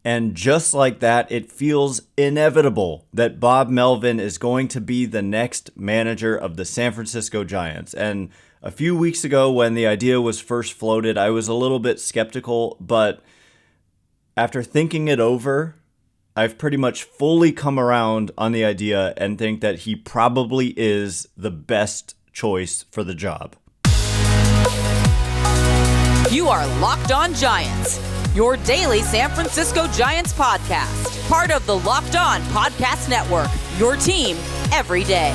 And just like that, it feels inevitable that Bob Melvin is going to be the next manager of the San Francisco Giants. And a few weeks ago, when the idea was first floated, I was a little bit skeptical, but after thinking it over, I've pretty much fully come around on the idea and think that he probably is the best choice for the job. You are Locked On Giants, your daily San Francisco Giants podcast. Part of the Locked On Podcast Network, your team every day.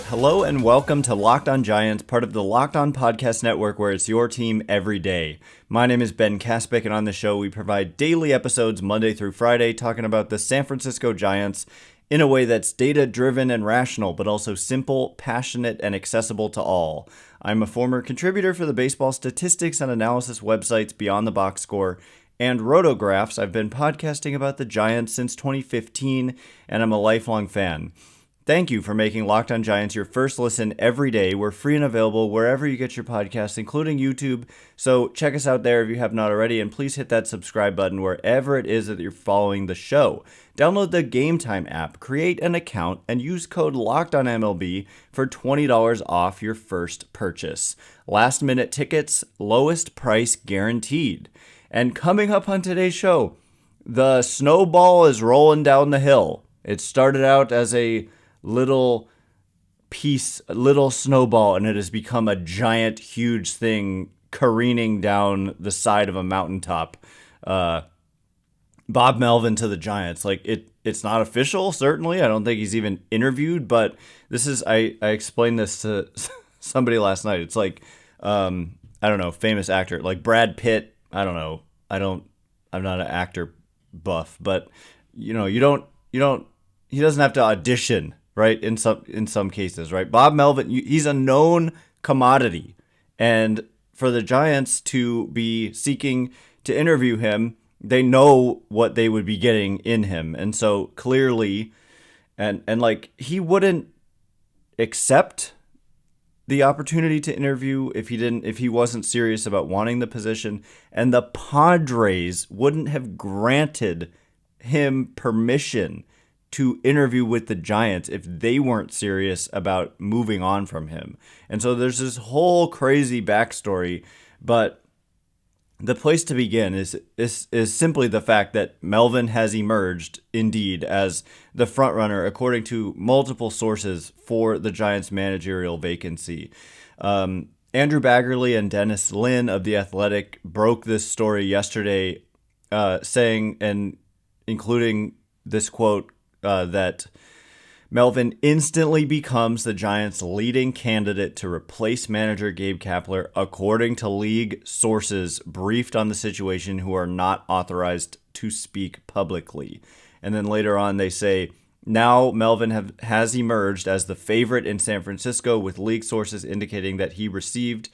Hello and welcome to Locked On Giants, part of the Locked On Podcast Network, where it's your team every day. My name is Ben Kaspick, and on the show we provide daily episodes Monday through Friday talking about the San Francisco Giants in a way that's data-driven and rational, but also simple, passionate, and accessible to all. I'm a former contributor for the baseball statistics and analysis websites Beyond the Box Score and Rotographs. I've been podcasting about the Giants since 2015, and I'm a lifelong fan. Thank you for making Locked On Giants your first listen every day. We're free and available wherever you get your podcasts, including YouTube. So check us out there if you have not already, and please hit that subscribe button wherever it is that you're following the show. Download the Game Time app, create an account, and use code LOCKEDONMLB for $20 off your first purchase. Last minute tickets, lowest price guaranteed. And coming up on today's show, the snowball is rolling down the hill. It started out as a little snowball, and it has become a giant, huge thing careening down the side of a mountaintop. Bob Melvin to the Giants. It's not official, certainly. I don't think he's even interviewed, but this is, I explained this to somebody last night. It's like, I don't know, famous actor, like Brad Pitt. I don't know. I'm not an actor buff, but he doesn't have to audition, right? In some cases, right? Bob Melvin, he's a known commodity. And for the Giants to be seeking to interview him, they know what they would be getting in him. And so clearly, and he wouldn't accept the opportunity to interview if he wasn't serious about wanting the position. And the Padres wouldn't have granted him permission to interview with the Giants if they weren't serious about moving on from him. And so there's this whole crazy backstory, but the place to begin is simply the fact that Melvin has emerged indeed as the frontrunner according to multiple sources for the Giants' managerial vacancy. Andrew Baggerly and Dennis Lin of The Athletic broke this story yesterday, saying and including this quote, that Melvin instantly becomes the Giants' leading candidate to replace manager Gabe Kapler, according to league sources briefed on the situation who are not authorized to speak publicly. And then later on they say, now Melvin has emerged as the favorite in San Francisco, with league sources indicating that he received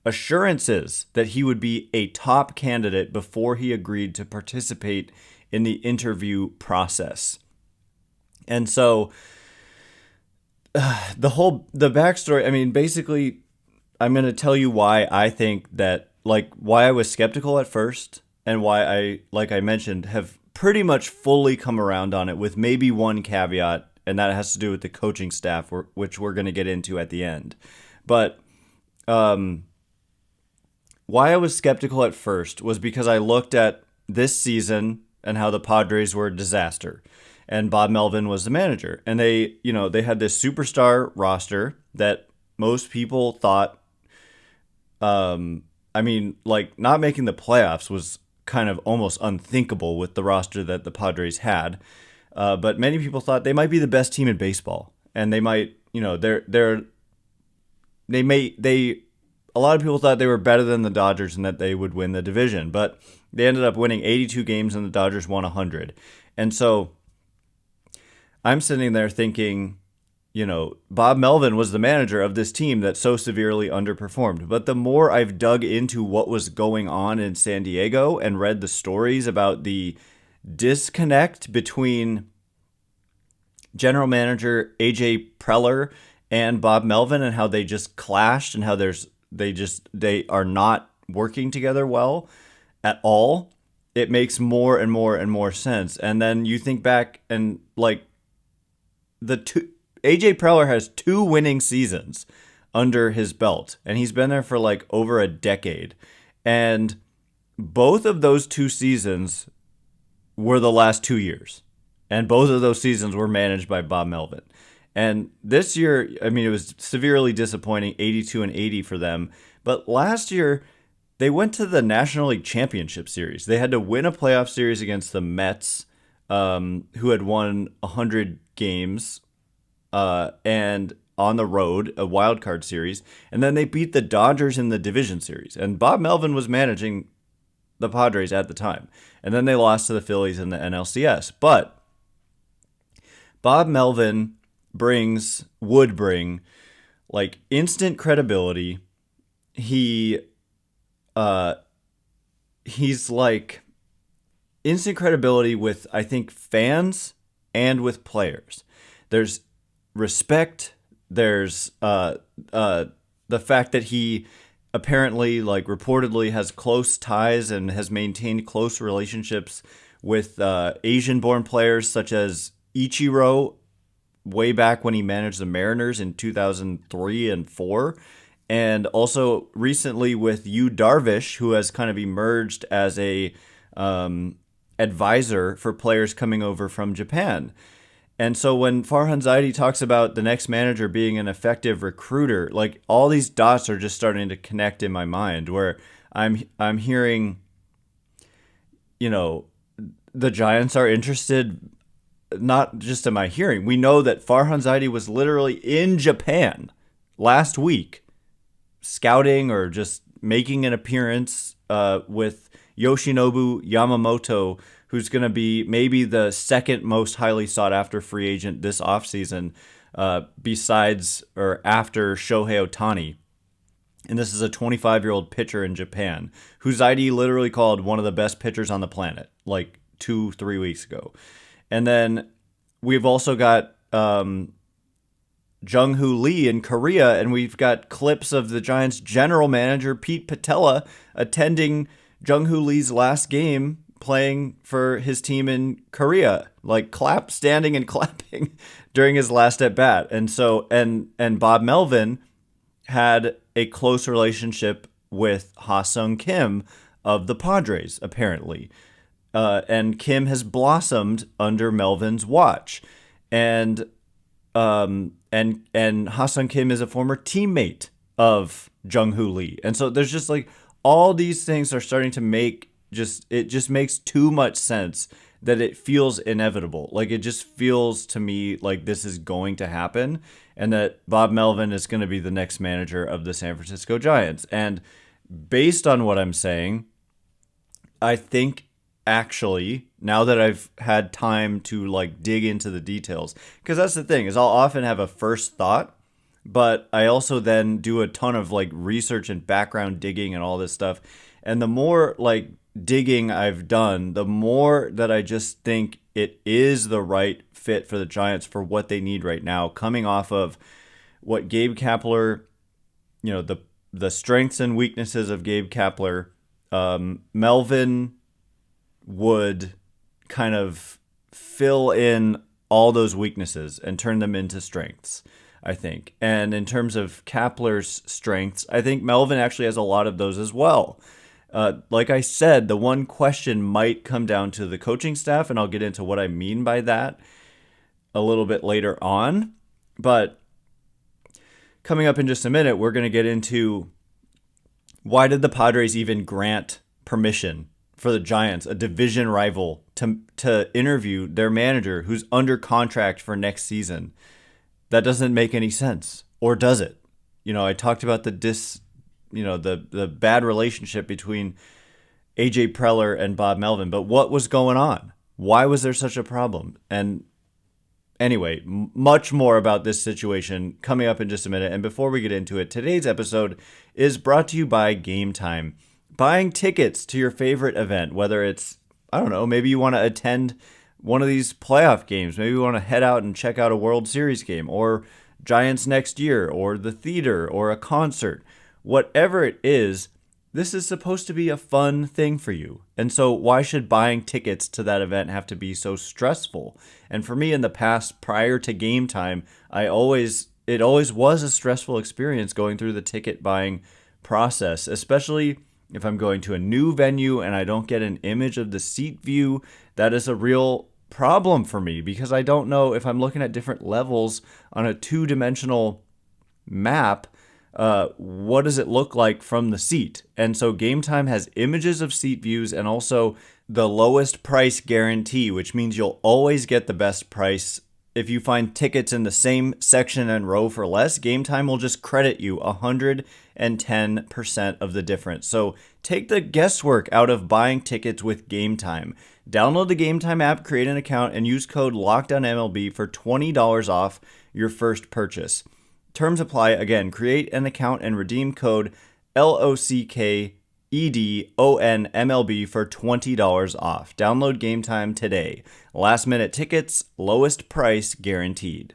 assurances that he would be a top candidate before he agreed to participate in the interview process. And so the backstory, I mean, basically, I'm going to tell you why I think that, why I was skeptical at first and why I, like I mentioned, have pretty much fully come around on it, with maybe one caveat, and that has to do with the coaching staff, which we're going to get into at the end. But why I was skeptical at first was because I looked at this season and how the Padres were a disaster. And Bob Melvin was the manager. And they had this superstar roster that most people thought, not making the playoffs was kind of almost unthinkable with the roster that the Padres had. But many people thought they might be the best team in baseball. And they might, a lot of people thought they were better than the Dodgers and that they would win the division. But they ended up winning 82 games and the Dodgers won 100. And so I'm sitting there thinking, Bob Melvin was the manager of this team that so severely underperformed. But the more I've dug into what was going on in San Diego and read the stories about the disconnect between general manager AJ Preller and Bob Melvin and how they just clashed and how there's they are not working together well at all, it makes more and more and more sense. And then you think back and like AJ Preller has 2 winning seasons under his belt, and he's been there for like over a decade. And both of those 2 seasons were the last 2 years. And both of those seasons were managed by Bob Melvin. And this year, I mean, it was severely disappointing, 82 and 80 for them. But last year, they went to the National League Championship Series. They had to win a playoff series against the Mets, who had won 100 games, and on the road, a wild card series. And then they beat the Dodgers in the division series. And Bob Melvin was managing the Padres at the time. And then they lost to the Phillies in the NLCS. But Bob Melvin would bring like instant credibility. He's like instant credibility with, I think, fans and with players. There's respect. There's the fact that he apparently, like, reportedly has close ties and has maintained close relationships with Asian-born players such as Ichiro, way back when he managed the Mariners in 2003 and 4. And also recently with Darvish, who has kind of emerged as a advisor for players coming over from Japan. And so when Farhan Zaidi talks about the next manager being an effective recruiter, like all these dots are just starting to connect in my mind, where I'm hearing, you know, the Giants are interested, not just in my hearing. We know that Farhan Zaidi was literally in Japan last week, scouting or just making an appearance with Yoshinobu Yamamoto, who's going to be maybe the second most highly sought after free agent this offseason, besides or after Shohei Ohtani. And this is a 25-year-old pitcher in Japan, who Zaidi literally called one of the best pitchers on the planet, like 2-3 weeks ago. And then we've also got Jung-hoo Lee in Korea, and we've got clips of the Giants' general manager, Pete Patella, attending Jung-hoo Lee's last game playing for his team in Korea, like standing and clapping during his last at bat. And so, and Bob Melvin had a close relationship with Ha-Seong Kim of the Padres, apparently. And Kim has blossomed under Melvin's watch. And Ha-Seong Kim is a former teammate of Jung-hoo Lee. And so there's just like all these things are starting to make it just makes too much sense that it feels inevitable. Like it just feels to me like this is going to happen and that Bob Melvin is going to be the next manager of the San Francisco Giants. And based on what I'm saying, I think actually, now that I've had time to like dig into the details, because that's the thing is I'll often have a first thought, but I also then do a ton of like research and background digging and all this stuff. And the more like digging I've done, the more that I just think it is the right fit for the Giants for what they need right now, coming off of what Gabe Kapler, you know, the strengths and weaknesses of Gabe Kapler. Melvin would kind of fill in all those weaknesses and turn them into strengths, I think. And in terms of Kapler's strengths, I think Melvin actually has a lot of those as well. Like I said, the one question might come down to the coaching staff, and I'll get into what I mean by that a little bit later on. But coming up in just a minute, we're going to get into why did the Padres even grant permission for the Giants, a division rival, to interview their manager who's under contract for next season? That doesn't make any sense, or does it? You know, I talked about the bad relationship between AJ Preller and Bob Melvin, but what was going on? Why was there such a problem? And anyway, much more about this situation coming up in just a minute. And before we get into it, today's episode is brought to you by Game Time. Buying tickets to your favorite event, whether it's, I don't know, maybe you want to attend one of these playoff games, maybe you want to head out and check out a World Series game, or Giants next year, or the theater, or a concert, whatever it is, this is supposed to be a fun thing for you. And so why should buying tickets to that event have to be so stressful? And for me in the past, prior to game time, it always was a stressful experience going through the ticket buying process, especially if I'm going to a new venue and I don't get an image of the seat view. That is a real problem for me because I don't know if I'm looking at different levels on a two-dimensional map. What does it look like from the seat? And so Game Time has images of seat views and also the lowest price guarantee, which means you'll always get the best price. If you find tickets in the same section and row for less, Game Time will just credit you 110% of the difference. So take the guesswork out of buying tickets with Game Time. Download the Game Time app, create an account, and use code LOCKDOWNMLB for $20 off your first purchase. Terms apply. Again, create an account and redeem code LOCKEDONMLB for $20 off. Download Game Time today. Last minute tickets, lowest price guaranteed.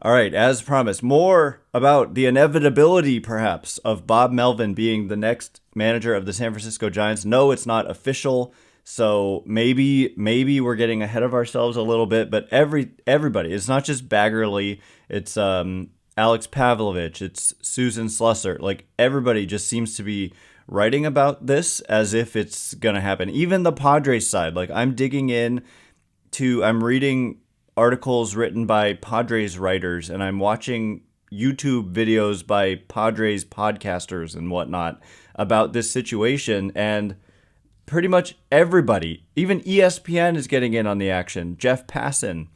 All right, as promised, more about the inevitability, perhaps, of Bob Melvin being the next manager of the San Francisco Giants. No, it's not official, so maybe we're getting ahead of ourselves a little bit. But everybody, it's not just Baggerly, it's Alex Pavlovich, it's Susan Slusser. Like everybody just seems to be writing about this as if it's gonna happen. Even the Padres side, like I'm reading articles written by Padres writers, and I'm watching YouTube videos by Padres podcasters and whatnot about this situation, and pretty much everybody, even ESPN is getting in on the action. Jeff Passan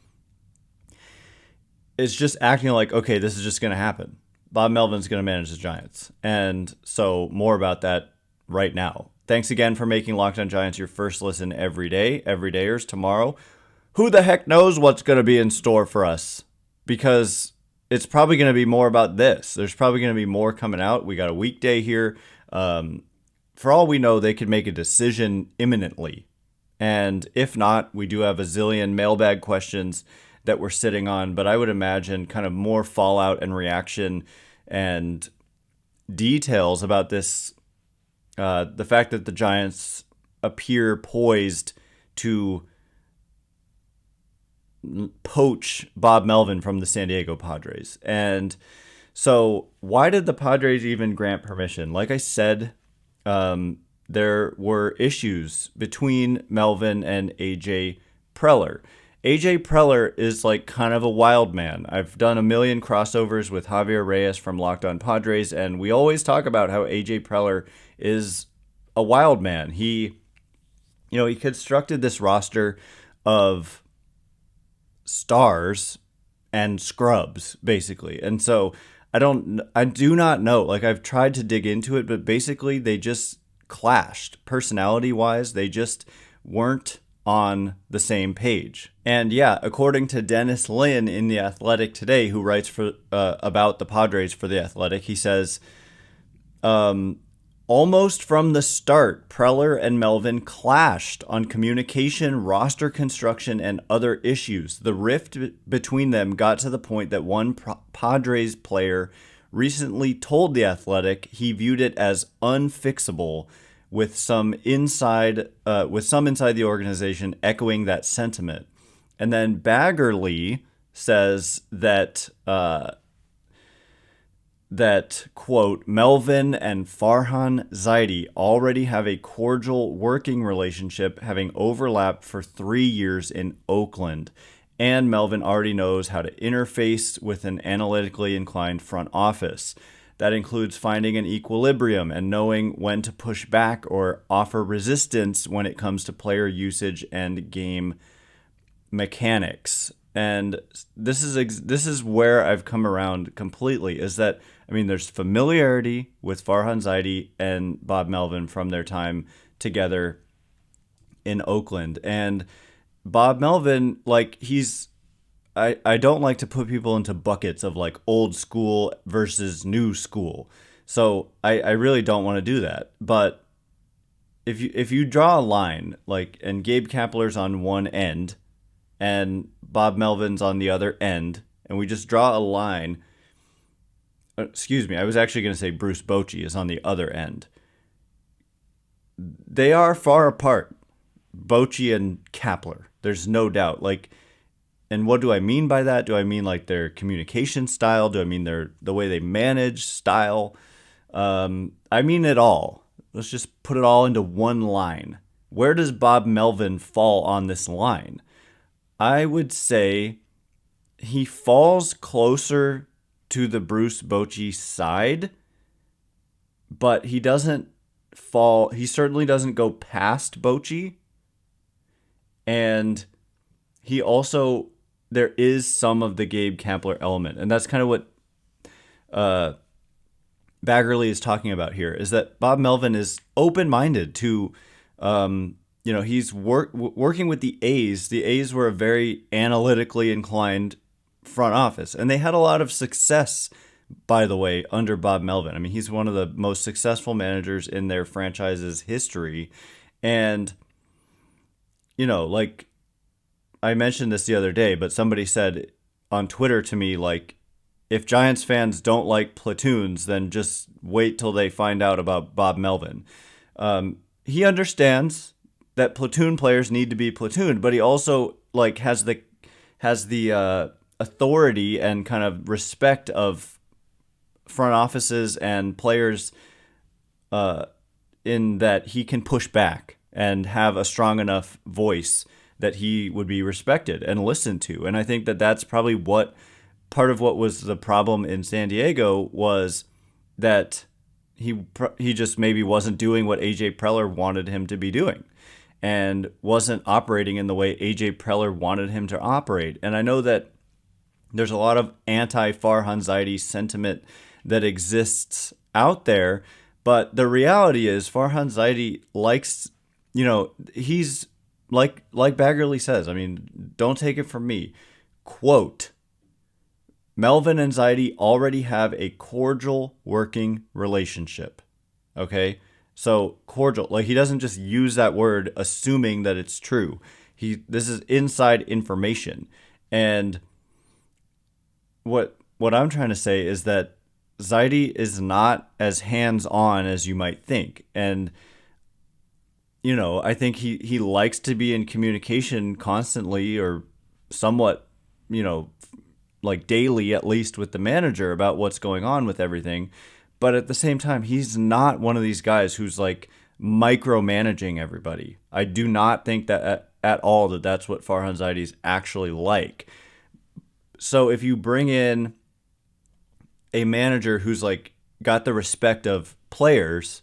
is just acting like, okay, this is just going to happen. Bob Melvin's going to manage the Giants. And so more about that right now. Thanks again for making Locked On Giants your first listen every day. Everydayers, tomorrow, who the heck knows what's going to be in store for us? Because it's probably going to be more about this. There's probably going to be more coming out. We got a weekday here. For all we know, they could make a decision imminently. And if not, we do have a zillion mailbag questions that we're sitting on. But I would imagine kind of more fallout and reaction and details about this. The fact that the Giants appear poised to poach Bob Melvin from the San Diego Padres. And so why did the Padres even grant permission? Like I said, there were issues between Melvin and AJ Preller. AJ Preller is like kind of a wild man. I've done a million crossovers with Javier Reyes from Locked On Padres, and we always talk about how AJ Preller is a wild man. He constructed this roster of stars and scrubs, basically. And so I do not know. Like, I've tried to dig into it, but basically they just clashed personality-wise. They just weren't on the same page. And yeah, according to Dennis Lin in The Athletic today, who writes for about the Padres for The Athletic, he says, almost from the start, Preller and Melvin clashed on communication, roster construction, and other issues. The rift between them got to the point that one Padres player recently told The Athletic he viewed it as unfixable, with some inside the organization echoing that sentiment. And then Baggerly says that quote, Melvin and Farhan Zaidi already have a cordial working relationship, having overlapped for 3 years in Oakland. And Melvin already knows how to interface with an analytically inclined front office. That includes finding an equilibrium and knowing when to push back or offer resistance when it comes to player usage and game mechanics. And this is where I've come around completely, is that, I mean, there's familiarity with Farhan Zaidi and Bob Melvin from their time together in Oakland. And Bob Melvin, like, I don't like to put people into buckets of like old school versus new school. So I really don't want to do that. But if you draw a line, like, and Gabe Kapler's on one end and Bob Melvin's on the other end, and we just draw a line. Excuse me, I was actually going to say Bruce Bochy is on the other end. They are far apart, Bochy and Kapler. There's no doubt. Like, and what do I mean by that? Do I mean like their communication style? Do I mean the way they manage style? I mean it all. Let's just put it all into one line. Where does Bob Melvin fall on this line? I would say he falls closer to the Bruce Bochy side, but he doesn't fall. He certainly doesn't go past Bochy. And he also, there is some of the Gabe Kapler element. And that's kind of what Baggerly is talking about here, is that Bob Melvin is open-minded to, he's working with the A's. The A's were a very analytically inclined front office, and they had a lot of success, by the way, under Bob Melvin. I mean, he's one of the most successful managers in their franchise's history. And, like I mentioned this the other day, but somebody said on Twitter to me, like, if Giants fans don't like platoons, then just wait till they find out about Bob Melvin. He understands that platoon players need to be platooned, but he also like has the authority and kind of respect of front offices and players in that he can push back and have a strong enough voice that he would be respected and listened to. And I think that that's probably part of what was the problem in San Diego was that he just maybe wasn't doing what AJ Preller wanted him to be doing and wasn't operating in the way AJ Preller wanted him to operate. And I know that there's a lot of anti-Farhan Zaidi sentiment that exists out there, but the reality is Farhan Zaidi likes, he's like Baggerly says, I mean, don't take it from me. Quote, Melvin and Zaidi already have a cordial working relationship. Okay? So cordial, like he doesn't just use that word assuming that it's true. This is inside information. And what I'm trying to say is that Zaidi is not as hands-on as you might think. And, I think he likes to be in communication constantly or somewhat, like daily at least with the manager about what's going on with everything. But at the same time, he's not one of these guys who's like micromanaging everybody. I do not think that at all that's what Farhan Zaidi's actually like. So if you bring in a manager who's like got the respect of players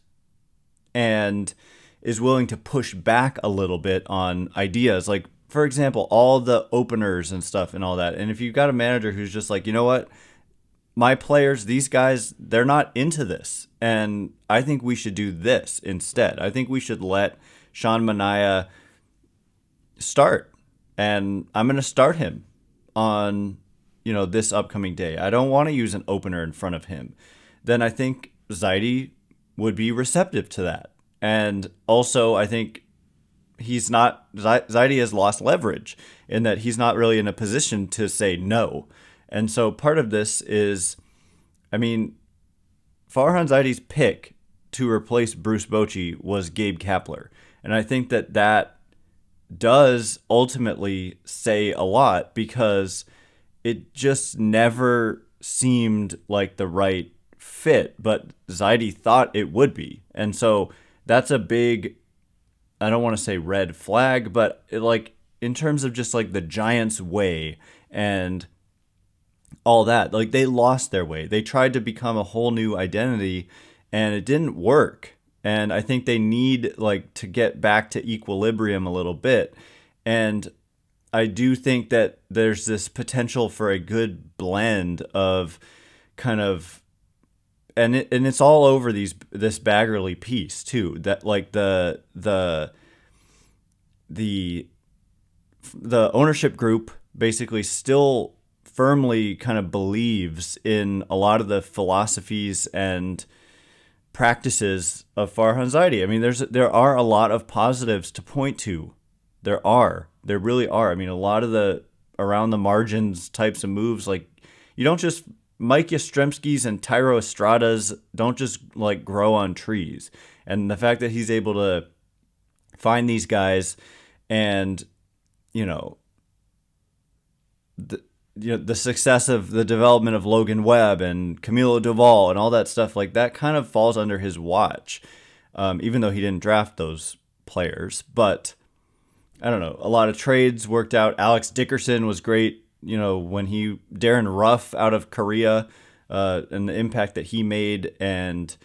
and is willing to push back a little bit on ideas, like for example, all the openers and stuff and all that. And if you've got a manager who's just like, you know what, my players, these guys, they're not into this. And I think we should do this instead. I think we should let Sean Manaea start. And I'm going to start him on, this upcoming day. I don't want to use an opener in front of him. Then I think Zaidi would be receptive to that. And also, I think Zaidi has lost leverage in that he's not really in a position to say no. And so part of this is, Farhan Zaidi's pick to replace Bruce Bochy was Gabe Kapler. And I think that does ultimately say a lot because it just never seemed like the right fit, but Zaidi thought it would be. And so that's a big, I don't want to say red flag, but in terms of just like the Giants' way and all that, like they lost their way. They tried to become a whole new identity and it didn't work. And I think they need to get back to equilibrium a little bit. And I do think that there's this potential for a good blend of kind of, and it's all over this Baggerly piece too, that like the ownership group basically still firmly kind of believes in a lot of the philosophies and practices of Farhan Zaidi. I mean, there are a lot of positives to point to There really are. I mean, a lot of the around the margins types of moves, like you don't just Mike Yastrzemski's and Tyro Estrada's don't just like grow on trees. And the fact that he's able to find these guys and, you know, the success of the development of Logan Webb and Camilo Doval and all that stuff, like that kind of falls under his watch, even though he didn't draft those players. But I don't know, a lot of trades worked out. Alex Dickerson was great, you know, when Darren Ruff out of Korea and the impact that he made, and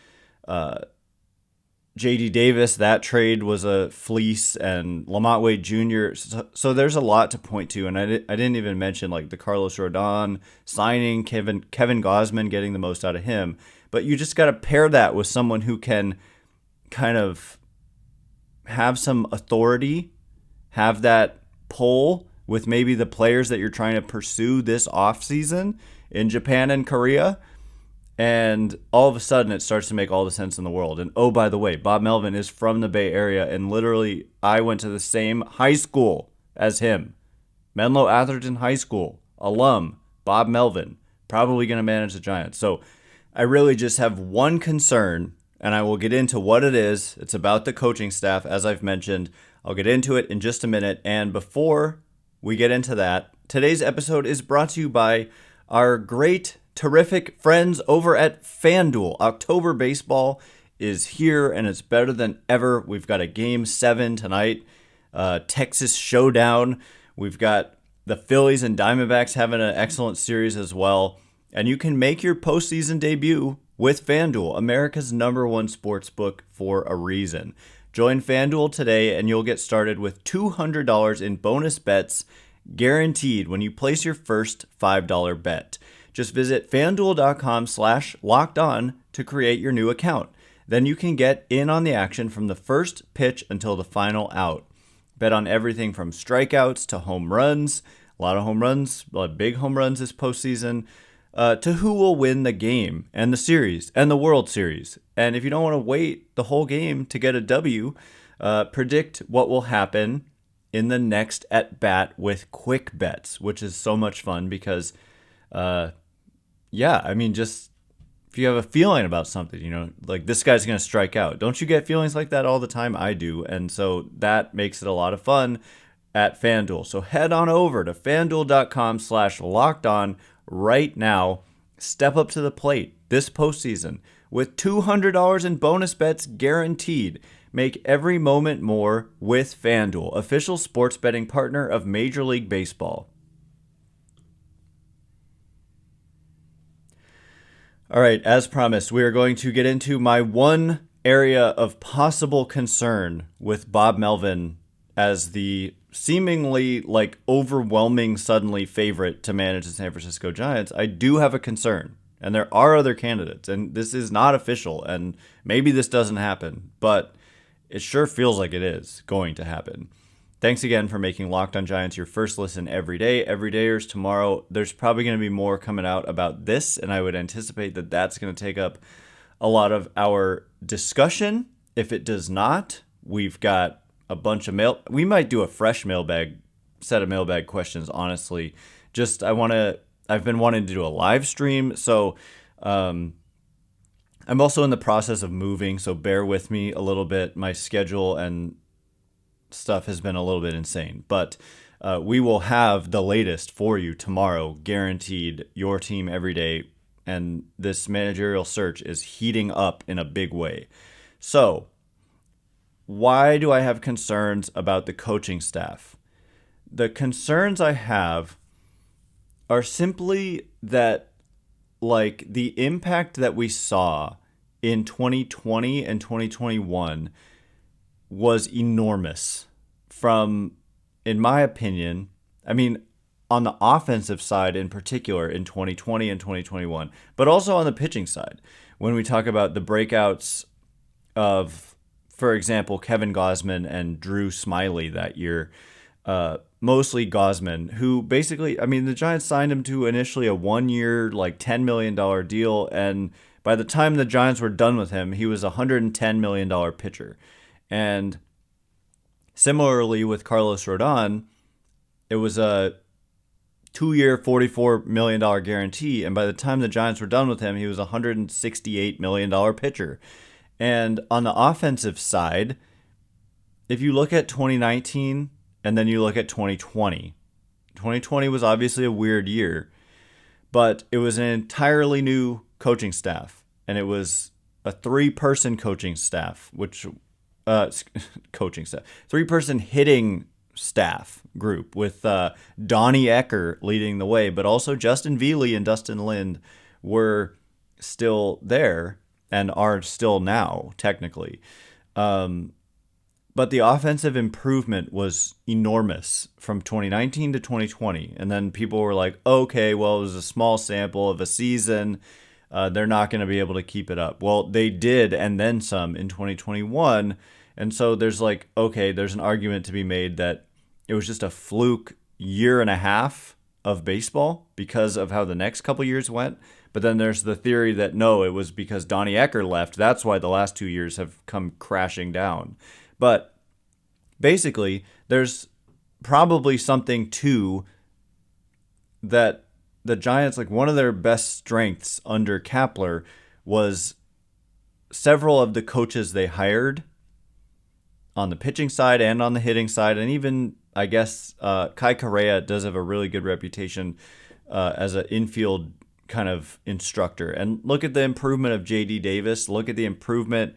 J.D. Davis, that trade was a fleece, and Lamont Wade Jr. So there's a lot to point to, and I didn't even mention like the Carlos Rodon signing, Kevin Gausman getting the most out of him. But you just got to pair that with someone who can kind of have some authority, have that pull with maybe the players that you're trying to pursue this offseason in Japan and Korea. And all of a sudden, it starts to make all the sense in the world. And oh, by the way, Bob Melvin is from the Bay Area, and literally, I went to the same high school as him. Menlo Atherton High School, alum, Bob Melvin, probably going to manage the Giants. So I really just have one concern, and I will get into what it is. It's about the coaching staff, as I've mentioned. I'll get into it in just a minute. And before we get into that, today's episode is brought to you by our great, terrific friends over at FanDuel. October baseball is here, and it's better than ever. We've got a Game 7 tonight, Texas Showdown. We've got the Phillies and Diamondbacks having an excellent series as well. And you can make your postseason debut with FanDuel, America's #1 sportsbook, for a reason. Join FanDuel today, and you'll get started with $200 in bonus bets guaranteed when you place your first $5 bet. Just visit FanDuel.com/lockedon to create your new account. Then you can get in on the action from the first pitch until the final out. Bet on everything from strikeouts to home runs, a lot of home runs, a lot of big home runs this postseason, to who will win the game and the series and the World Series. And if you don't want to wait the whole game to get a W, predict what will happen in the next at-bat with quick bets, which is so much fun because yeah, I mean, just if you have a feeling about something, you know, like this guy's going to strike out. Don't you get feelings like that all the time? I do. And so that makes it a lot of fun at FanDuel. So head on over to FanDuel.com/lockedon right now. Step up to the plate this postseason with $200 in bonus bets guaranteed. Make every moment more with FanDuel, official sports betting partner of Major League Baseball. All right, as promised, we are going to get into my one area of possible concern with Bob Melvin as the seemingly like overwhelming suddenly favorite to manage the San Francisco Giants. I do have a concern, and there are other candidates, and this is not official, and maybe this doesn't happen, but it sure feels like it is going to happen. Thanks again for making Locked on Giants your first listen every day. Everydayers, tomorrow there's probably going to be more coming out about this, and I would anticipate that that's going to take up a lot of our discussion. If it does not, we've got a bunch of we might do a fresh set of mailbag questions, honestly. I've been wanting to do a live stream, so I'm also in the process of moving, so bear with me a little bit. My schedule and stuff has been a little bit insane, but we will have the latest for you tomorrow, guaranteed. Your team every day, and this managerial search is heating up in a big way. So why do I have concerns about the coaching staff? The concerns I have are simply that, like, the impact that we saw in 2020 and 2021 was enormous from, in my opinion, I mean, on the offensive side in particular in 2020 and 2021, but also on the pitching side. When we talk about the breakouts of, for example, Kevin Gausman and Drew Smyly that year, mostly Gausman, who basically, I mean, the Giants signed him to initially a 1-year, like $10 million deal, and by the time the Giants were done with him, he was a $110 million pitcher. And Similarly with Carlos Rodon, it was a 2-year, $44 million guarantee. And by the time the Giants were done with him, he was a $168 million pitcher. And on the offensive side, if you look at 2019 and then you look at 2020, 2020 was obviously a weird year, but it was an entirely new coaching staff. And it was a 3-person coaching staff, three-person hitting staff group with Donnie Ecker leading the way, but also Justin Veely and Dustin Lind were still there and are still now, technically. But the offensive improvement was enormous from 2019 to 2020. And then people were like, okay, well, it was a small sample of a season. They're not going to be able to keep it up. Well, they did, and then some in 2021. And so there's like, okay, there's an argument to be made that it was just a fluke year and a half of baseball because of how the next couple years went. But then there's the theory that no, it was because Donnie Ecker left. That's why the last 2 years have come crashing down. But basically, there's probably something to that. The Giants, like one of their best strengths under Kapler was several of the coaches they hired on the pitching side and on the hitting side. And even, I guess, Kai Correa does have a really good reputation as an infield kind of instructor. And look at the improvement of J.D. Davis. Look at the improvement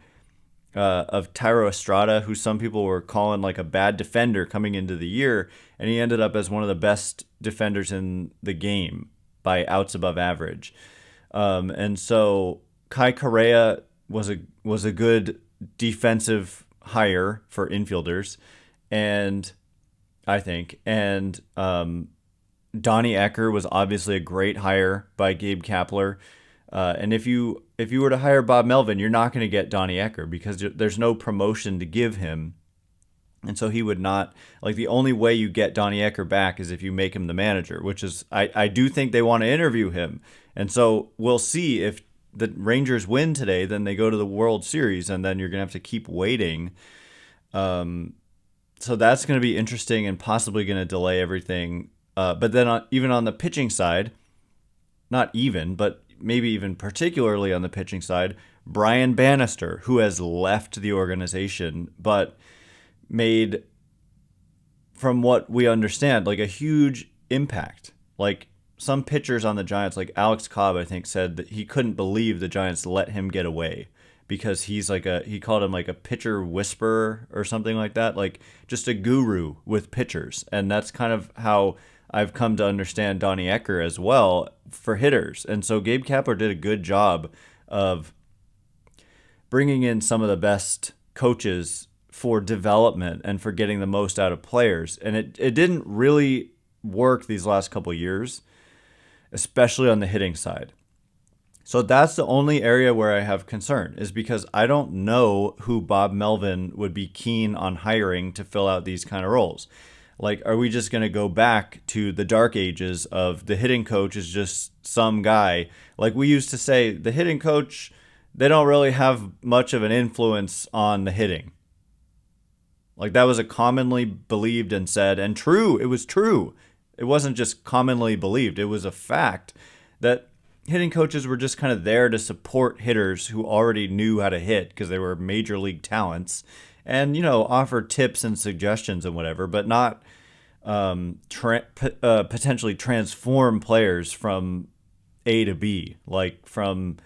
of Thairo Estrada, who some people were calling like a bad defender coming into the year. And he ended up as one of the best defenders in the game by outs above average. And so Kai Correa was a good defensive hire for infielders, and I think, and Donnie Ecker was obviously a great hire by Gabe Kapler. And if you were to hire Bob Melvin, you're not going to get Donnie Ecker because there's no promotion to give him. And so he would not, like, the only way you get Donnie Ecker back is if you make him the manager, which is, I do think they want to interview him. And so we'll see if the Rangers win today, then they go to the World Series, and then you're going to have to keep waiting. So that's going to be interesting and possibly going to delay everything. But then even on the pitching side, not even, but maybe even particularly on the pitching side, Brian Bannister, who has left the organization, but made, from what we understand, like a huge impact. Like some pitchers on the Giants, like Alex Cobb, I think, said that he couldn't believe the Giants let him get away because he's like he called him like a pitcher whisperer or something like that, like just a guru with pitchers. And that's kind of how I've come to understand Donnie Ecker as well for hitters. And so Gabe Kapler did a good job of bringing in some of the best coaches for development and for getting the most out of players. And it didn't really work these last couple of years, especially on the hitting side. So that's the only area where I have concern, is because I don't know who Bob Melvin would be keen on hiring to fill out these kind of roles. Like, are we just going to go back to the dark ages of the hitting coach is just some guy? Like we used to say, the hitting coach, they don't really have much of an influence on the hitting. Like that was a commonly believed and said, and true. It was true. It wasn't just commonly believed. It was a fact that hitting coaches were just kind of there to support hitters who already knew how to hit because they were major league talents, and, you know, offer tips and suggestions and whatever, but not potentially transform players from A to B, like from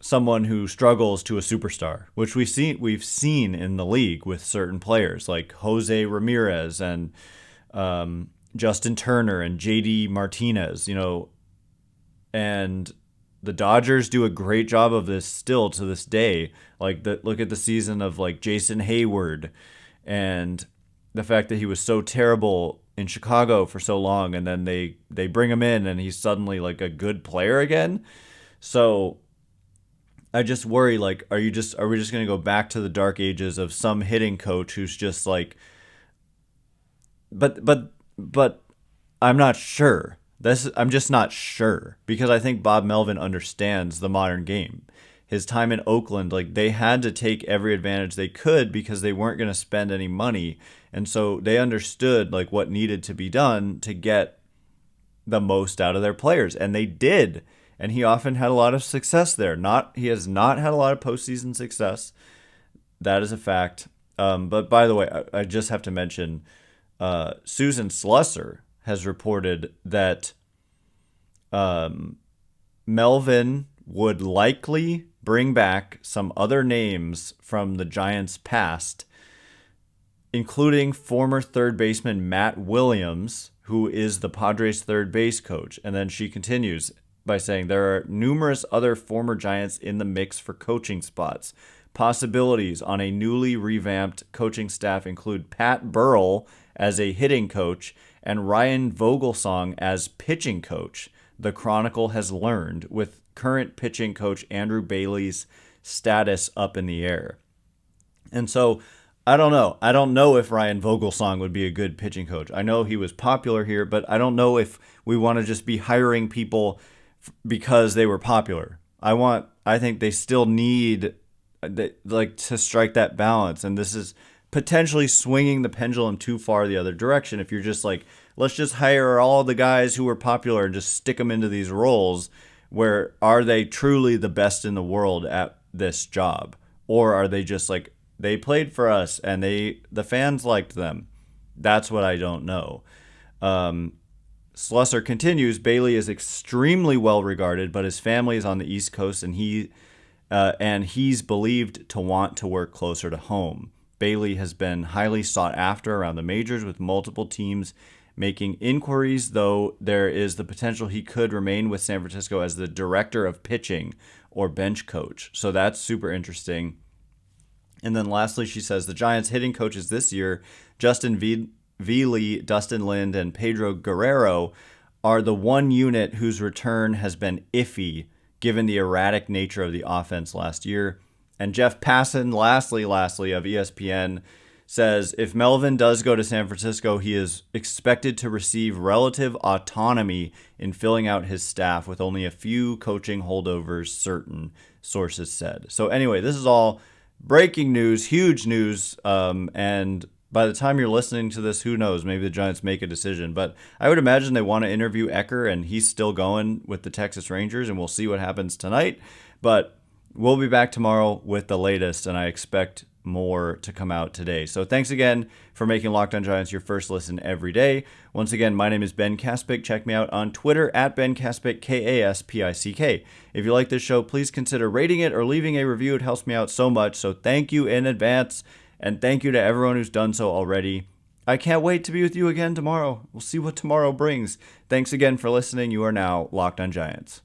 someone who struggles to a superstar, which we've seen in the league with certain players like Jose Ramirez and Justin Turner and JD Martinez, you know, and the Dodgers do a great job of this still to this day. Like look at the season of like Jason Hayward and the fact that he was so terrible in Chicago for so long, and then they bring him in and he's suddenly like a good player again. So I just worry, like, are we just going to go back to the dark ages of some hitting coach who's just like, but I'm not sure. I'm just not sure, because I think Bob Melvin understands the modern game. his time in Oakland, like they had to take every advantage they could because they weren't going to spend any money. And so they understood like what needed to be done to get the most out of their players. And they did. And he often had a lot of success there. He has not had a lot of postseason success. That is a fact. But by the way, I just have to mention Susan Slusser has reported that Melvin would likely bring back some other names from the Giants' past, including former third baseman Matt Williams, who is the Padres' third base coach. And then she continues by saying there are numerous other former Giants in the mix for coaching spots. Possibilities on a newly revamped coaching staff include Pat Burrell as a hitting coach and Ryan Vogelsong as pitching coach, the Chronicle has learned, with current pitching coach Andrew Bailey's status up in the air. And so I don't know. I don't know if Ryan Vogelsong would be a good pitching coach. I know he was popular here, but I don't know if we want to just be hiring people because they were popular. I think they still need to strike that balance. And this is potentially swinging the pendulum too far the other direction. If you're just like, let's just hire all the guys who were popular and just stick them into these roles, where are they truly the best in the world at this job? Or are they just like, they played for us and the fans liked them? That's what I don't know. Slusser continues, Bailey is extremely well regarded, but his family is on the East Coast and he's believed to want to work closer to home. Bailey has been highly sought after around the majors, with multiple teams making inquiries, though there is the potential he could remain with San Francisco as the director of pitching or bench coach. So that's super interesting. And then lastly, she says the Giants hitting coaches this year, Justin Veely, Dustin Lind, and Pedro Guerrero, are the one unit whose return has been iffy given the erratic nature of the offense last year. And Jeff Passan, lastly of ESPN, says if Melvin does go to San Francisco, he is expected to receive relative autonomy in filling out his staff with only a few coaching holdovers, certain sources said. So anyway, this is all breaking news, huge news, and by the time you're listening to this, who knows, maybe the Giants make a decision. But I would imagine they want to interview Ecker, and he's still going with the Texas Rangers, and we'll see what happens tonight. But we'll be back tomorrow with the latest, and I expect more to come out today. So thanks again for making Locked On Giants your first listen every day. Once again, my name is Ben Kaspick. Check me out on Twitter at Ben Kaspick, Kaspick. If you like this show, please consider rating it or leaving a review. It helps me out so much. So thank you in advance, and thank you to everyone who's done so already. I can't wait to be with you again tomorrow. We'll see what tomorrow brings. Thanks again for listening. You are now Locked On Giants.